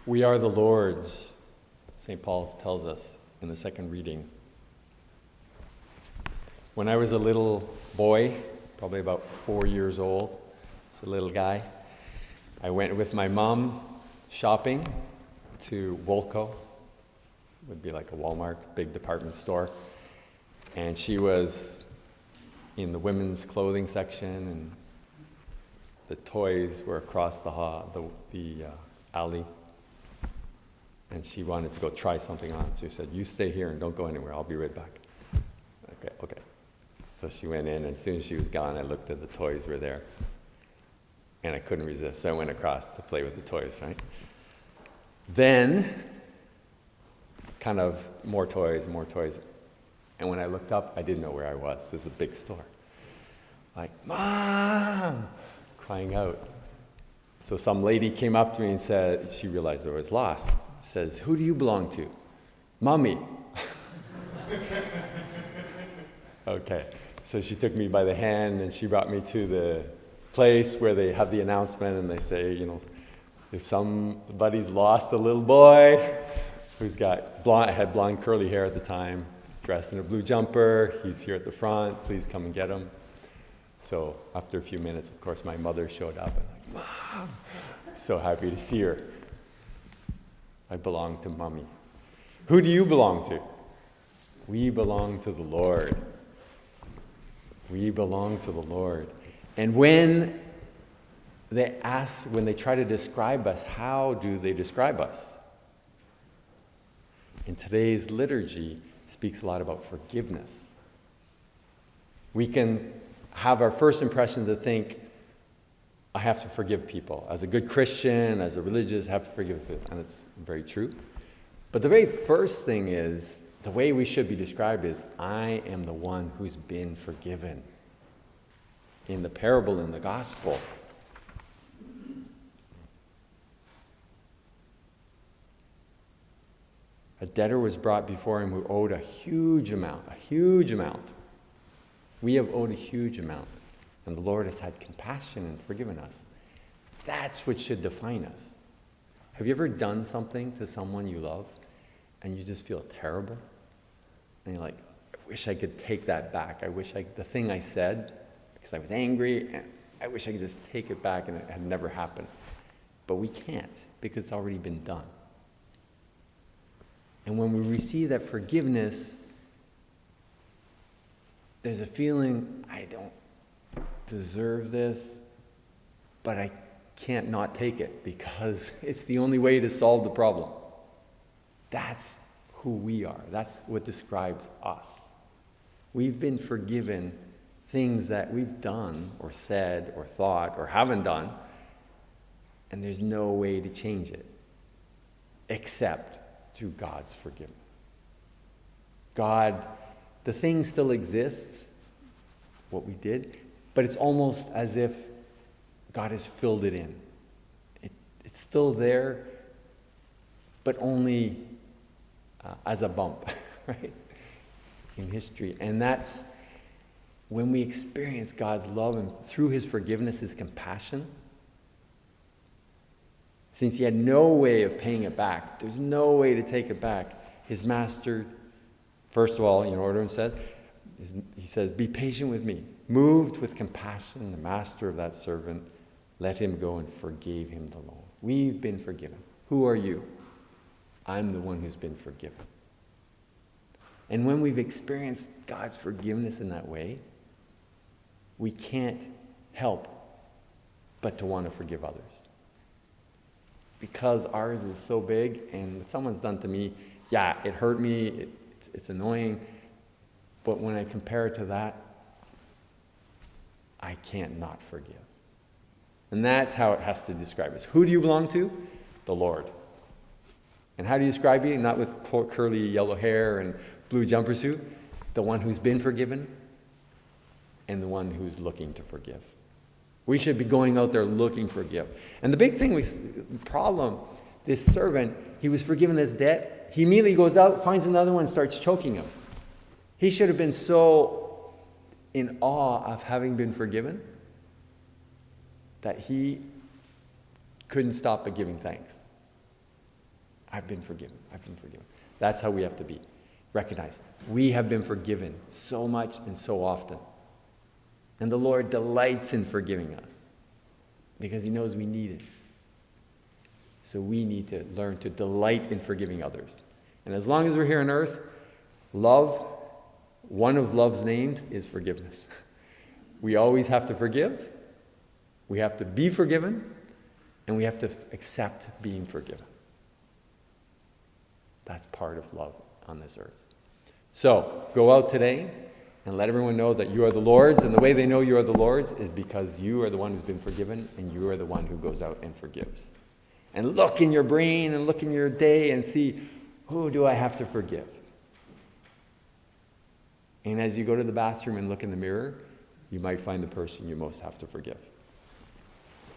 We are the Lord's, St. Paul tells us in the second reading. When I was a little boy, probably about 4 years old, as a little guy, I went with my mom shopping to Woolco. It would be like a Walmart, big department store. And she was in the women's clothing section, and the toys were across the alley. And she wanted to go try something on. So she said, "You stay here and don't go anywhere. I'll be right back." Okay. So she went in, and as soon as she was gone, I looked at the toys were there. And I couldn't resist, so I went across to play with the toys, right? Then, kind of more toys. And when I looked up, I didn't know where I was. It was a big store. Like, "Mom!" crying out. So some lady came up to me and said, she realized I was lost. Says, "Who do you belong to?" "Mommy." Okay, so she took me by the hand and she brought me to the place where they have the announcement, and they say, if somebody's lost a little boy who's got had blonde curly hair at the time, dressed in a blue jumper, he's here at the front, please come and get him. So after a few minutes, of course, my mother showed up, and I'm like, "Mom!" So happy to see her. I belong to Mommy. Who do you belong to? We belong to the Lord. We belong to the Lord. And when they try to describe us, how do they describe us? In today's liturgy, it speaks a lot about forgiveness. We can have our first impression to think, I have to forgive people. As a good Christian, as a religious, I have to forgive people. And it's very true. But the very first thing is, the way we should be described is, I am the one who's been forgiven. In the parable in the gospel, a debtor was brought before him who owed a huge amount. We have owed a huge amount. And the Lord has had compassion and forgiven us. That's what should define us. Have you ever done something to someone you love and you just feel terrible? And you're like, I wish I could take that back. The thing I said, because I was angry, and I wish I could just take it back and it had never happened. But we can't, because it's already been done. And when we receive that forgiveness, there's a feeling, I don't deserve this, but I can't not take it because it's the only way to solve the problem. That's who we are. That's what describes us. We've been forgiven things that we've done or said or thought or haven't done, and there's no way to change it except through God's forgiveness. God, the thing still exists, what we did, but it's almost as if God has filled it in. It's still there, but only as a bump, right, in history. And that's when we experience God's love and through his forgiveness, his compassion. Since he had no way of paying it back, there's no way to take it back. His master, first of all, he says, "Be patient with me." Moved with compassion, the master of that servant let him go and forgave him the loan. We've been forgiven. Who are you? I'm the one who's been forgiven. And when we've experienced God's forgiveness in that way, we can't help but to want to forgive others. Because ours is so big, and what someone's done to me, yeah, it hurt me, it's annoying, but when I compare it to that, I can't not forgive. And that's how it has to describe us. Who do you belong to? The Lord. And how do you describe you? Not with curly yellow hair and blue jumper suit. The one who's been forgiven and the one who's looking to forgive. We should be going out there looking for forgive. And the big thing this servant, he was forgiven his debt. He immediately goes out, finds another one, and starts choking him. He should have been so in awe of having been forgiven that he couldn't stop but giving thanks. I've been forgiven. I've been forgiven. That's how we have to be. Recognize we have been forgiven so much and so often. And the Lord delights in forgiving us because he knows we need it. So we need to learn to delight in forgiving others. And as long as we're here on earth, love, one of love's names is forgiveness. We always have to forgive, we have to be forgiven, and we have to accept being forgiven. That's part of love on this earth. So, go out today and let everyone know that you are the Lord's, and the way they know you are the Lord's is because you are the one who's been forgiven, and you are the one who goes out and forgives. And look in your brain and look in your day and see, who do I have to forgive? And as you go to the bathroom and look in the mirror, you might find the person you most have to forgive.